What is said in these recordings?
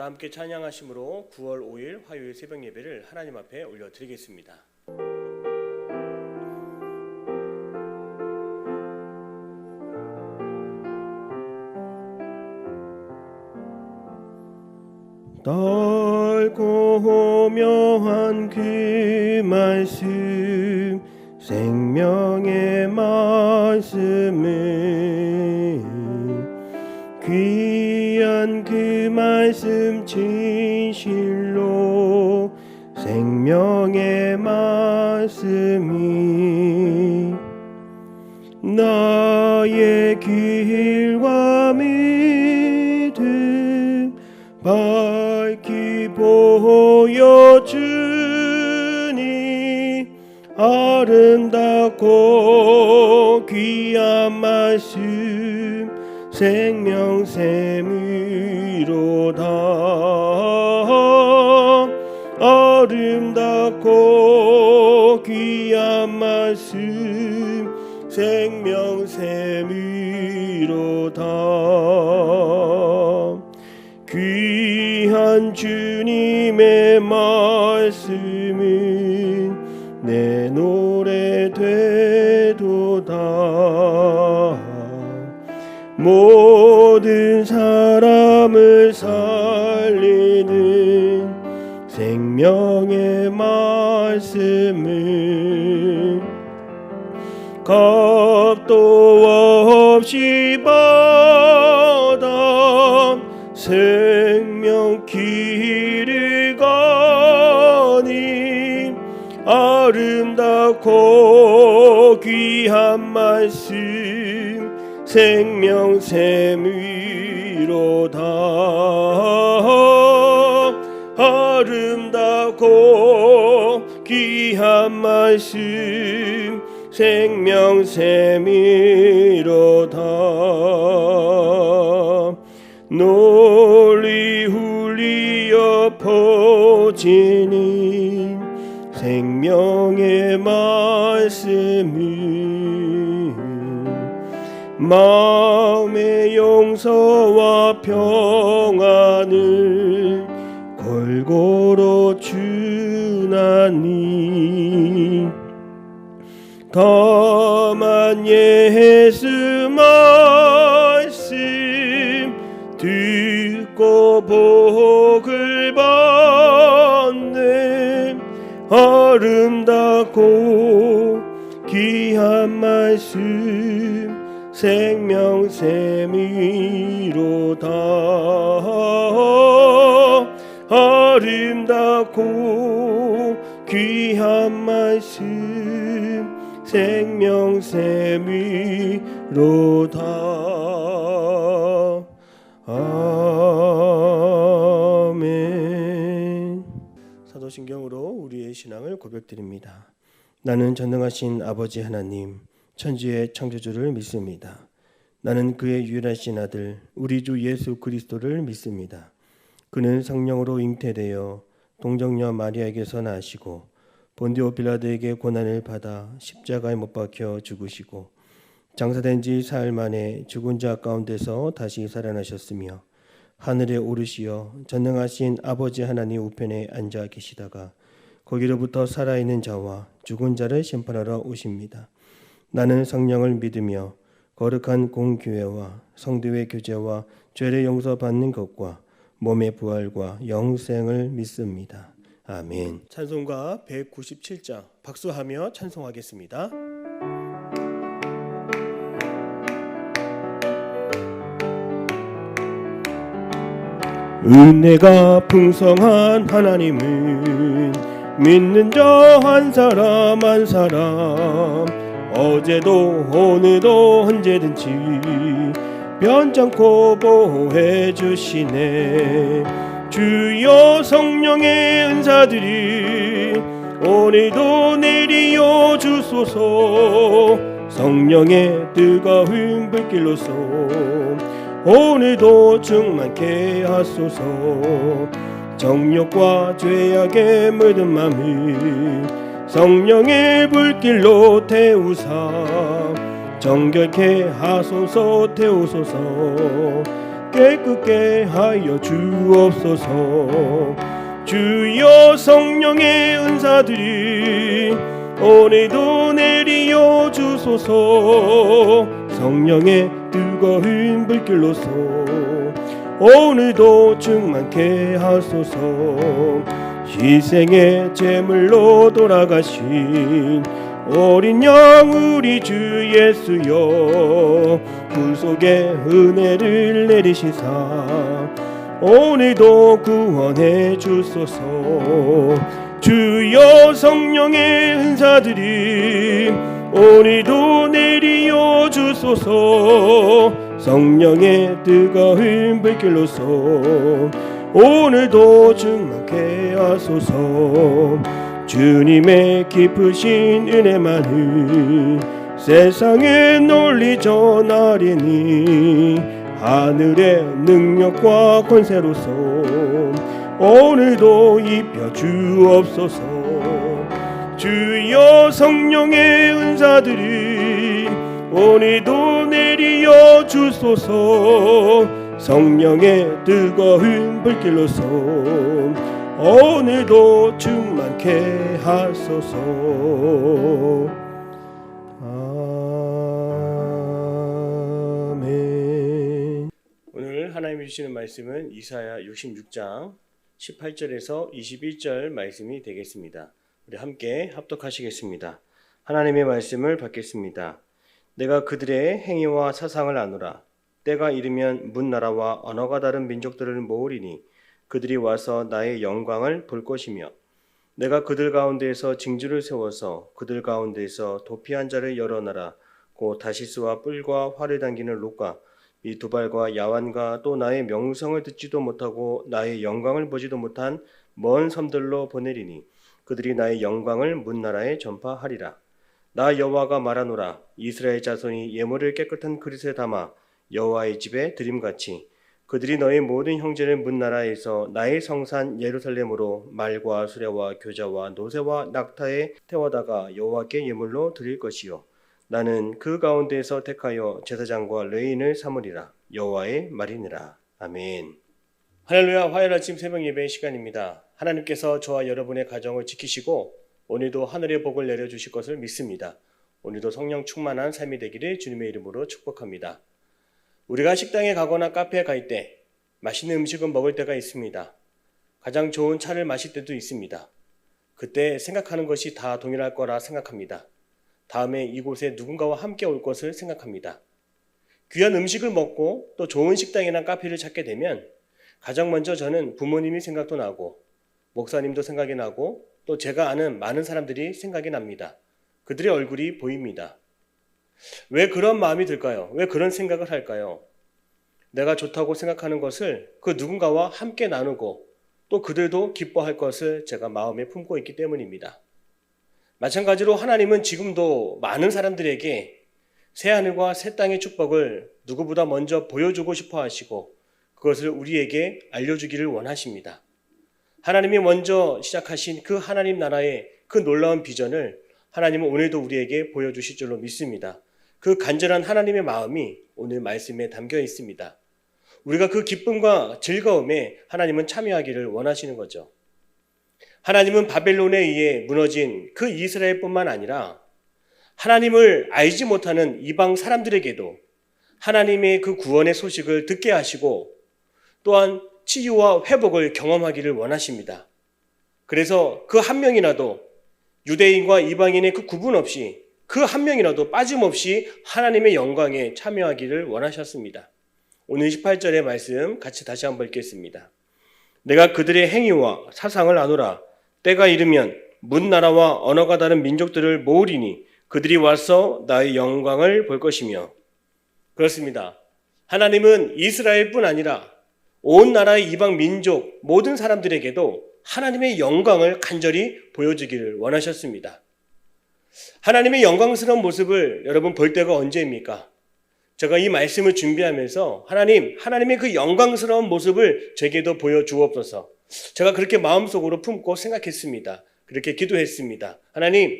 다 함께 찬양하심으로 9월 5일 화요일 새벽 예배를 하나님 앞에 올려드리겠습니다. 넓고 묘한 그 말씀, 생명의 말씀을, 귀한 그 말씀 진실로 생명의 말씀이 나의 길과 믿음 밝히 보여주니 아름답고 귀한 말씀 생명샘이로다. 아름답고 귀한 말씀 생명샘이로다. 귀한 주님의 말씀은 내 노래 되도다. 모든 사람을 살리는 생명의 말씀을 값도 없이 받아 생명 길을 가니 아름답고 귀한 말씀 생명샘이로다. 아름답고 귀한 말씀 생명샘이로다. 널리 울리어 퍼지는 생명의 말씀이 마음의 용서와 평안을 골고루 주나니 다만 예수 말씀 듣고 복을 받는 아름답고 귀한 말씀 생명샘이로다. 아름답고 귀한 말씀 생명샘이로다. 아멘. 사도신경으로 우리의 신앙을 고백드립니다. 나는 전능하신 아버지 하나님 천지의 창조주를 믿습니다. 나는 그의 유일하신 아들 우리 주 예수 그리스도를 믿습니다. 그는 성령으로 잉태되어 동정녀 마리아에게서 나시고 본디오 빌라도에게 고난을 받아 십자가에 못 박혀 죽으시고 장사된 지 사흘 만에 죽은 자 가운데서 다시 살아나셨으며 하늘에 오르시어 전능하신 아버지 하나님 우편에 앉아 계시다가 거기로부터 살아있는 자와 죽은 자를 심판하러 오십니다. 나는 성령을 믿으며 거룩한 공교회와 성도의 교제와 죄를 용서받는 것과 몸의 부활과 영생을 믿습니다. 아멘. 찬송가 197장 박수하며 찬송하겠습니다. 은혜가 풍성한 하나님은 믿는 자 한 사람 한 사람 어제도 오늘도 언제든지 변찮고 보호해 주시네. 주여 성령의 은사들이 오늘도 내리어 주소서. 성령의 뜨거운 불길로서 오늘도 충만케 하소서. 정욕과 죄악에 물든 맘을 성령의 불길로 태우사 정결케 하소서. 태우소서. 깨끗게 하여 주옵소서. 주여 성령의 은사들이 오늘도 내리어 주소서. 성령의 뜨거운 불길로서 오늘도 충만케 하소서. 희생의 제물로 돌아가신 어린 양 우리 주 예수여, 구속의 은혜를 내리시사 오늘도 구원해 주소서. 주여 성령의 은사들이 오늘도 내리어 주소서. 성령의 뜨거운 불길로서 오늘도 충만케 하소서. 주님의 깊으신 은혜만을 세상에 널리 전하리니 하늘의 능력과 권세로서 오늘도 입혀 주옵소서. 주여 성령의 은사들이 오늘도 내리어 주소서. 성령의 뜨거운 불길로서 오늘도 충만케 하소서. 아멘. 오늘 하나님이 주시는 말씀은 이사야 66장 18절에서 21절 말씀이 되겠습니다. 우리 함께 합독하시겠습니다. 하나님의 말씀을 받겠습니다. 내가 그들의 행위와 사상을 아노라. 때가 이르면 문나라와 언어가 다른 민족들을 모으리니 그들이 와서 나의 영광을 볼 것이며 내가 그들 가운데에서 징조를 세워서 그들 가운데에서 도피한 자를 열어놔라. 곧 다시스와 뿔과 활을 당기는 롯과 이 두발과 야완과 또 나의 명성을 듣지도 못하고 나의 영광을 보지도 못한 먼 섬들로 보내리니 그들이 나의 영광을 문나라에 전파하리라. 나 여호와가 말하노라. 이스라엘 자손이 예물을 깨끗한 그릇에 담아 여호와의 집에 드림같이 그들이 너의 모든 형제를 문나라에서 나의 성산 예루살렘으로 말과 수레와 교자와 노새와 낙타에 태워다가 여호와께 예물로 드릴 것이요 나는 그 가운데에서 택하여 제사장과 레위인을 삼으리라. 여호와의 말이니라. 아멘. 할렐루야. 화요일 아침 새벽 예배의 시간입니다. 하나님께서 저와 여러분의 가정을 지키시고 오늘도 하늘의 복을 내려주실 것을 믿습니다. 오늘도 성령 충만한 삶이 되기를 주님의 이름으로 축복합니다. 우리가 식당에 가거나 카페에 갈 때 맛있는 음식을 먹을 때가 있습니다. 가장 좋은 차를 마실 때도 있습니다. 그때 생각하는 것이 다 동일할 거라 생각합니다. 다음에 이곳에 누군가와 함께 올 것을 생각합니다. 귀한 음식을 먹고 또 좋은 식당이나 카페를 찾게 되면 가장 먼저 저는 부모님이 생각도 나고 목사님도 생각이 나고 또 제가 아는 많은 사람들이 생각이 납니다. 그들의 얼굴이 보입니다. 왜 그런 마음이 들까요? 왜 그런 생각을 할까요? 내가 좋다고 생각하는 것을 그 누군가와 함께 나누고 또 그들도 기뻐할 것을 제가 마음에 품고 있기 때문입니다. 마찬가지로 하나님은 지금도 많은 사람들에게 새하늘과 새 땅의 축복을 누구보다 먼저 보여주고 싶어 하시고 그것을 우리에게 알려주기를 원하십니다. 하나님이 먼저 시작하신 그 하나님 나라의 그 놀라운 비전을 하나님은 오늘도 우리에게 보여주실 줄로 믿습니다. 그 간절한 하나님의 마음이 오늘 말씀에 담겨 있습니다. 우리가 그 기쁨과 즐거움에 하나님은 참여하기를 원하시는 거죠. 하나님은 바벨론에 의해 무너진 그 이스라엘뿐만 아니라 하나님을 알지 못하는 이방 사람들에게도 하나님의 그 구원의 소식을 듣게 하시고 또한 치유와 회복을 경험하기를 원하십니다. 그래서 그 한 명이라도 유대인과 이방인의 그 구분 없이 그 한 명이라도 빠짐없이 하나님의 영광에 참여하기를 원하셨습니다. 오늘 18절의 말씀 같이 다시 한번 읽겠습니다. 내가 그들의 행위와 사상을 아노라. 때가 이르면 문나라와 언어가 다른 민족들을 모으리니 그들이 와서 나의 영광을 볼 것이며. 그렇습니다. 하나님은 이스라엘뿐 아니라 온 나라의 이방 민족 모든 사람들에게도 하나님의 영광을 간절히 보여주기를 원하셨습니다. 하나님의 영광스러운 모습을 여러분 볼 때가 언제입니까? 제가 이 말씀을 준비하면서 하나님의 그 영광스러운 모습을 제게도 보여주옵소서. 제가 그렇게 마음속으로 품고 생각했습니다. 그렇게 기도했습니다. 하나님,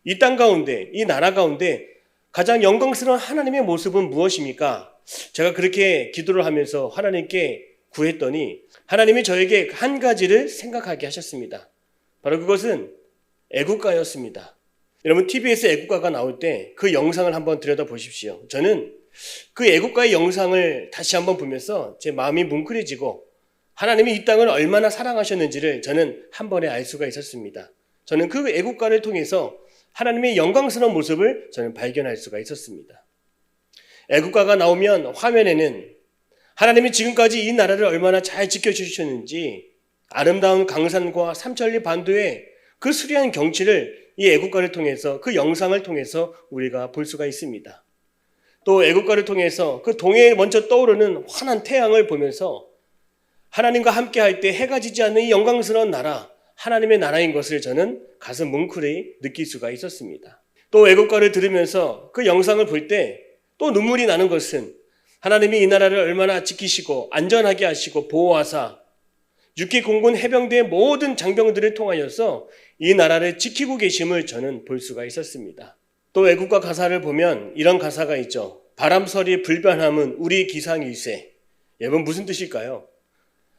이 땅 가운데, 이 나라 가운데 가장 영광스러운 하나님의 모습은 무엇입니까? 제가 그렇게 기도를 하면서 하나님께 구했더니 하나님이 저에게 한 가지를 생각하게 하셨습니다. 바로 그것은 애국가였습니다. 여러분 TV에서 애국가가 나올 때 그 영상을 한번 들여다보십시오. 저는 그 애국가의 영상을 다시 한번 보면서 제 마음이 뭉클해지고 하나님이 이 땅을 얼마나 사랑하셨는지를 저는 한 번에 알 수가 있었습니다. 저는 그 애국가를 통해서 하나님의 영광스러운 모습을 저는 발견할 수가 있었습니다. 애국가가 나오면 화면에는 하나님이 지금까지 이 나라를 얼마나 잘 지켜주셨는지 아름다운 강산과 삼천리 반도의 그 수려한 경치를 이 애국가를 통해서 그 영상을 통해서 우리가 볼 수가 있습니다. 또 애국가를 통해서 그 동해에 먼저 떠오르는 환한 태양을 보면서 하나님과 함께 할 때 해가 지지 않는 이 영광스러운 나라, 하나님의 나라인 것을 저는 가슴 뭉클히 느낄 수가 있었습니다. 또 애국가를 들으면서 그 영상을 볼 때 또 눈물이 나는 것은 하나님이 이 나라를 얼마나 지키시고 안전하게 하시고 보호하사 육해공군 해병대의 모든 장병들을 통하여서 이 나라를 지키고 계심을 저는 볼 수가 있었습니다. 또 애국가 가사를 보면 이런 가사가 있죠. 바람서리 불변함은 우리 기상일세. 여러분 무슨 뜻일까요?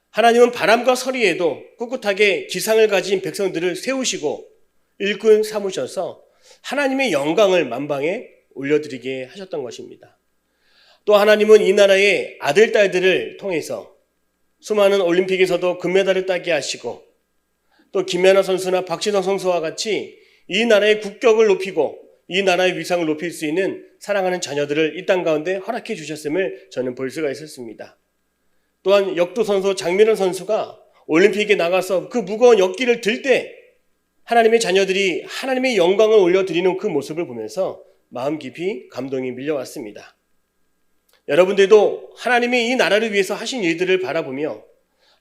하나님은 바람과 서리에도 꿋꿋하게 기상을 가진 백성들을 세우시고 일꾼 삼으셔서 하나님의 영광을 만방에 올려드리게 하셨던 것입니다. 또 하나님은 이 나라의 아들, 딸들을 통해서 수많은 올림픽에서도 금메달을 따게 하시고 또 김연아 선수나 박진영 선수와 같이 이 나라의 국격을 높이고 이 나라의 위상을 높일 수 있는 사랑하는 자녀들을 이 땅 가운데 허락해 주셨음을 저는 볼 수가 있었습니다. 또한 역도 선수 장민호 선수가 올림픽에 나가서 그 무거운 역기를 들 때 하나님의 자녀들이 하나님의 영광을 올려드리는 그 모습을 보면서 마음 깊이 감동이 밀려왔습니다. 여러분들도 하나님이 이 나라를 위해서 하신 일들을 바라보며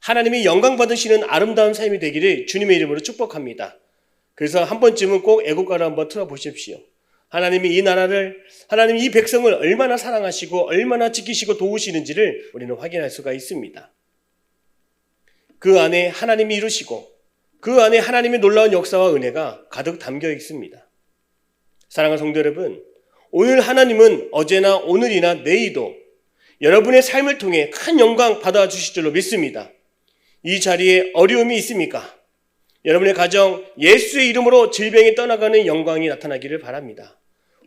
하나님이 영광 받으시는 아름다운 삶이 되기를 주님의 이름으로 축복합니다. 그래서 한 번쯤은 꼭 애국가를 한번 틀어보십시오. 하나님이 이 나라를, 하나님이 이 백성을 얼마나 사랑하시고 얼마나 지키시고 도우시는지를 우리는 확인할 수가 있습니다. 그 안에 하나님이 이루시고 그 안에 하나님의 놀라운 역사와 은혜가 가득 담겨 있습니다. 사랑하는 성도 여러분, 오늘 하나님은 어제나 오늘이나 내일도 여러분의 삶을 통해 큰 영광 받아주실 줄로 믿습니다. 이 자리에 어려움이 있습니까? 여러분의 가정 예수의 이름으로 질병이 떠나가는 영광이 나타나기를 바랍니다.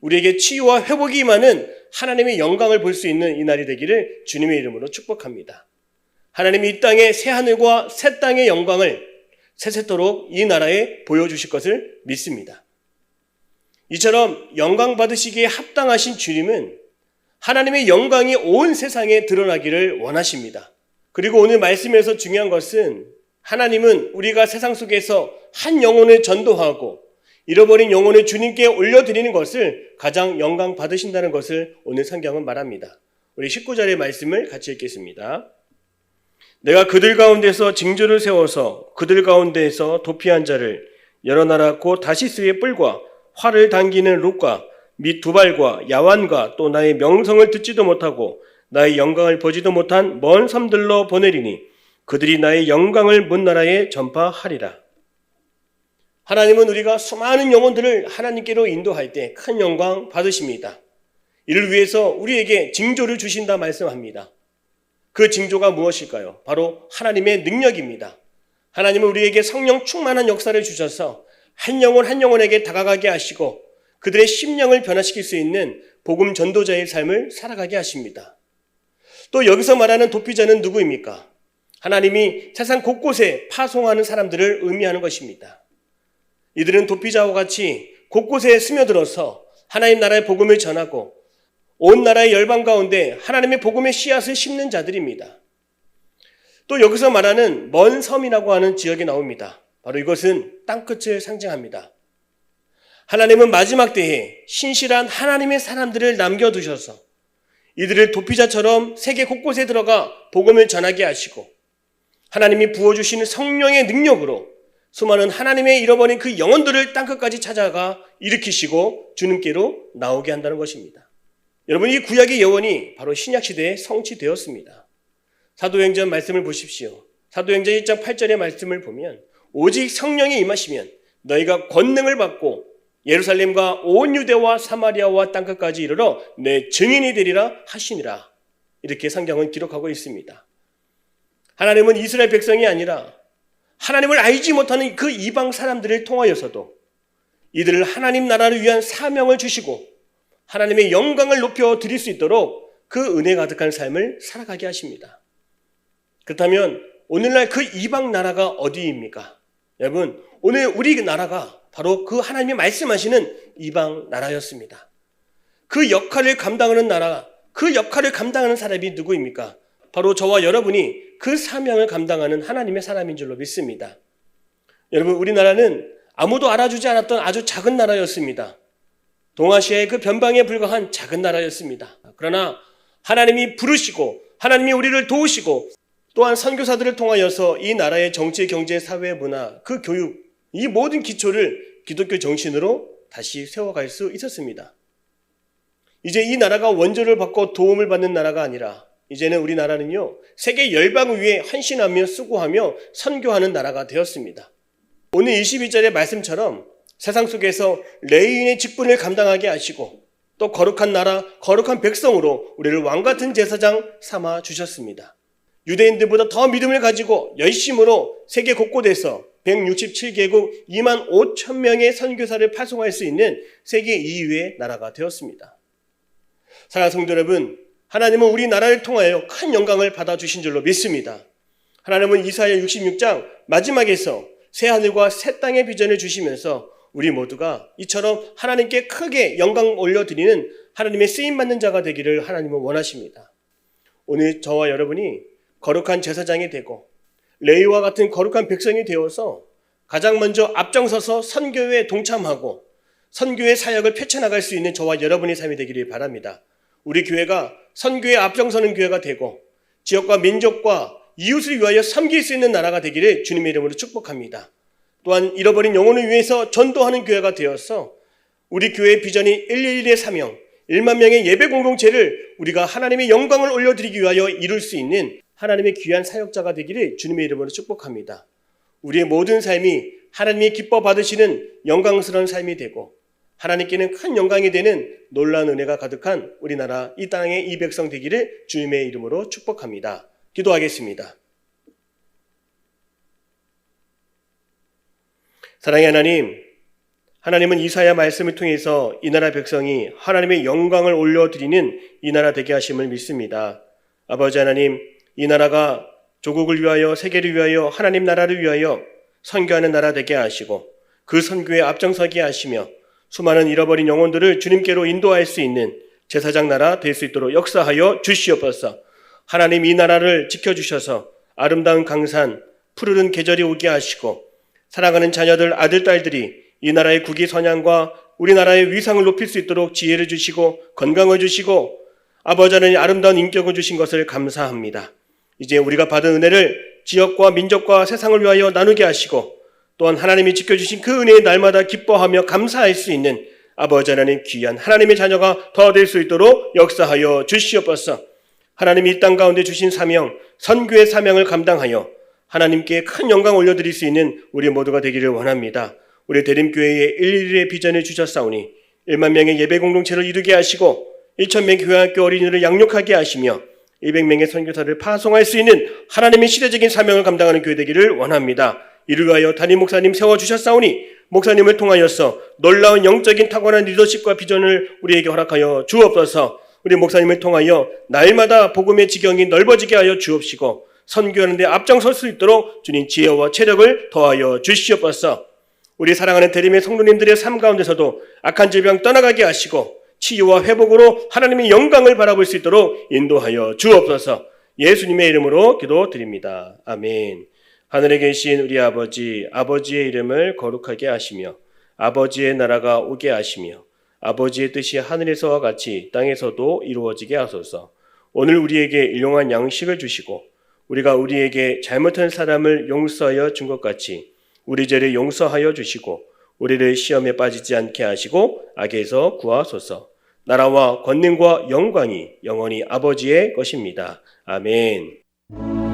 우리에게 치유와 회복이 임하는 하나님의 영광을 볼 수 있는 이 날이 되기를 주님의 이름으로 축복합니다. 하나님이 이 땅의 새 하늘과 새 땅의 영광을 세세토록 이 나라에 보여주실 것을 믿습니다. 이처럼 영광 받으시기에 합당하신 주님은 하나님의 영광이 온 세상에 드러나기를 원하십니다. 그리고 오늘 말씀에서 중요한 것은 하나님은 우리가 세상 속에서 한 영혼을 전도하고 잃어버린 영혼을 주님께 올려드리는 것을 가장 영광 받으신다는 것을 오늘 성경은 말합니다. 우리 19절의 말씀을 같이 읽겠습니다. 내가 그들 가운데서 징조를 세워서 그들 가운데에서 도피한 자를 여러 나라 곧 다시스의 뿔과 활을 당기는 룩과 및 두발과 야완과 또 나의 명성을 듣지도 못하고 나의 영광을 보지도 못한 먼 섬들로 보내리니 그들이 나의 영광을 문 나라에 전파하리라. 하나님은 우리가 수많은 영혼들을 하나님께로 인도할 때 큰 영광 받으십니다. 이를 위해서 우리에게 징조를 주신다 말씀합니다. 그 징조가 무엇일까요? 바로 하나님의 능력입니다. 하나님은 우리에게 성령 충만한 역사를 주셔서 한 영혼 한 영혼에게 다가가게 하시고 그들의 심령을 변화시킬 수 있는 복음 전도자의 삶을 살아가게 하십니다. 또 여기서 말하는 도피자는 누구입니까? 하나님이 세상 곳곳에 파송하는 사람들을 의미하는 것입니다. 이들은 도피자와 같이 곳곳에 스며들어서 하나님 나라의 복음을 전하고 온 나라의 열방 가운데 하나님의 복음의 씨앗을 심는 자들입니다. 또 여기서 말하는 먼 섬이라고 하는 지역이 나옵니다. 바로 이것은 땅끝을 상징합니다. 하나님은 마지막 때에 신실한 하나님의 사람들을 남겨두셔서 이들을 도피자처럼 세계 곳곳에 들어가 복음을 전하게 하시고 하나님이 부어주시는 성령의 능력으로 수많은 하나님의 잃어버린 그 영혼들을 땅끝까지 찾아가 일으키시고 주님께로 나오게 한다는 것입니다. 여러분, 이 구약의 예언이 바로 신약시대에 성취되었습니다. 사도행전 말씀을 보십시오. 사도행전 1장 8절의 말씀을 보면 오직 성령이 임하시면 너희가 권능을 받고 예루살렘과 온 유대와 사마리아와 땅끝까지 이르러 내 증인이 되리라 하시니라. 이렇게 성경은 기록하고 있습니다. 하나님은 이스라엘 백성이 아니라 하나님을 알지 못하는 그 이방 사람들을 통하여서도 이들을 하나님 나라를 위한 사명을 주시고 하나님의 영광을 높여 드릴 수 있도록 그 은혜 가득한 삶을 살아가게 하십니다. 그렇다면 오늘날 그 이방 나라가 어디입니까? 여러분, 오늘 우리 나라가 바로 그 하나님이 말씀하시는 이방 나라였습니다. 그 역할을 감당하는 나라, 그 역할을 감당하는 사람이 누구입니까? 바로 저와 여러분이 그 사명을 감당하는 하나님의 사람인 줄로 믿습니다. 여러분, 우리나라는 아무도 알아주지 않았던 아주 작은 나라였습니다. 동아시아의 그 변방에 불과한 작은 나라였습니다. 그러나 하나님이 부르시고 하나님이 우리를 도우시고 또한 선교사들을 통하여서 이 나라의 정치, 경제, 사회, 문화, 그 교육, 이 모든 기초를 기독교 정신으로 다시 세워갈 수 있었습니다. 이제 이 나라가 원조를 받고 도움을 받는 나라가 아니라 이제는 우리나라는요, 세계 열방을 위해 헌신하며 수고하며 선교하는 나라가 되었습니다. 오늘 22절의 말씀처럼 세상 속에서 레위인의 직분을 감당하게 하시고 또 거룩한 나라, 거룩한 백성으로 우리를 왕같은 제사장 삼아 주셨습니다. 유대인들보다 더 믿음을 가지고 열심으로 세계 곳곳에서 167개국 2만 5천 명의 선교사를 파송할 수 있는 세계 2위의 나라가 되었습니다. 사랑하는 성도 여러분, 하나님은 우리 나라를 통하여 큰 영광을 받아주신 줄로 믿습니다. 하나님은 이사야 66장 마지막에서 새 하늘과 새 땅의 비전을 주시면서 우리 모두가 이처럼 하나님께 크게 영광 올려드리는 하나님의 쓰임받는 자가 되기를 하나님은 원하십니다. 오늘 저와 여러분이 거룩한 제사장이 되고 레위와 같은 거룩한 백성이 되어서 가장 먼저 앞장서서 선교에 동참하고 선교의 사역을 펼쳐나갈 수 있는 저와 여러분의 삶이 되기를 바랍니다. 우리 교회가 선교에 앞장서는 교회가 되고 지역과 민족과 이웃을 위하여 섬길 수 있는 나라가 되기를 주님의 이름으로 축복합니다. 또한 잃어버린 영혼을 위해서 전도하는 교회가 되어서 우리 교회의 비전이 111의 사명, 1만 명의 예배 공동체를 우리가 하나님의 영광을 올려드리기 위하여 이룰 수 있는 하나님의 귀한 사역자가 되기를 주님의 이름으로 축복합니다. 우리의 모든 삶이 하나님이 기뻐 받으시는 영광스러운 삶이 되고 하나님께는 큰 영광이 되는 놀라운 은혜가 가득한 우리나라 이 땅의 이 백성 되기를 주님의 이름으로 축복합니다. 기도하겠습니다. 사랑의 하나님, 하나님은 이사야 말씀을 통해서 이 나라 백성이 하나님의 영광을 올려드리는 이 나라 되게 하심을 믿습니다. 아버지 하나님, 이 나라가 조국을 위하여 세계를 위하여 하나님 나라를 위하여 선교하는 나라 되게 하시고 그 선교에 앞장서게 하시며 수많은 잃어버린 영혼들을 주님께로 인도할 수 있는 제사장 나라 될 수 있도록 역사하여 주시옵소서. 하나님 이 나라를 지켜주셔서 아름다운 강산, 푸르른 계절이 오게 하시고 사랑하는 자녀들, 아들, 딸들이 이 나라의 국위 선양과 우리나라의 위상을 높일 수 있도록 지혜를 주시고 건강을 주시고 아버지 하나님 아름다운 인격을 주신 것을 감사합니다. 이제 우리가 받은 은혜를 지역과 민족과 세상을 위하여 나누게 하시고 또한 하나님이 지켜주신 그 은혜의 날마다 기뻐하며 감사할 수 있는 아버지 하나님 귀한 하나님의 자녀가 더 될 수 있도록 역사하여 주시옵소서. 하나님이 이 땅 가운데 주신 사명, 선교의 사명을 감당하여 하나님께 큰 영광 올려드릴 수 있는 우리 모두가 되기를 원합니다. 우리 대림교회에 111의 비전을 주셨사오니 1만 명의 예배 공동체를 이루게 하시고 1,000명 교회학교 어린이를 양육하게 하시며 200명의 선교사를 파송할 수 있는 하나님의 시대적인 사명을 감당하는 교회 되기를 원합니다. 이를 위하여 담임 목사님 세워주셨사오니 목사님을 통하여서 놀라운 영적인 탁월한 리더십과 비전을 우리에게 허락하여 주옵소서. 우리 목사님을 통하여 날마다 복음의 지경이 넓어지게 하여 주옵시고 선교하는 데 앞장설 수 있도록 주님 지혜와 체력을 더하여 주시옵소서. 우리 사랑하는 대림의 성도님들의 삶 가운데서도 악한 질병 떠나가게 하시고 치유와 회복으로 하나님의 영광을 바라볼 수 있도록 인도하여 주옵소서. 예수님의 이름으로 기도드립니다. 아멘. 하늘에 계신 우리 아버지, 아버지의 이름을 거룩하게 하시며 아버지의 나라가 오게 하시며 아버지의 뜻이 하늘에서와 같이 땅에서도 이루어지게 하소서. 오늘 우리에게 일용할 양식을 주시고 우리가 우리에게 잘못한 사람을 용서하여 준 것 같이 우리 죄를 용서하여 주시고 우리를 시험에 빠지지 않게 하시고 악에서 구하소서. 나라와 권능과 영광이 영원히 아버지의 것입니다. 아멘.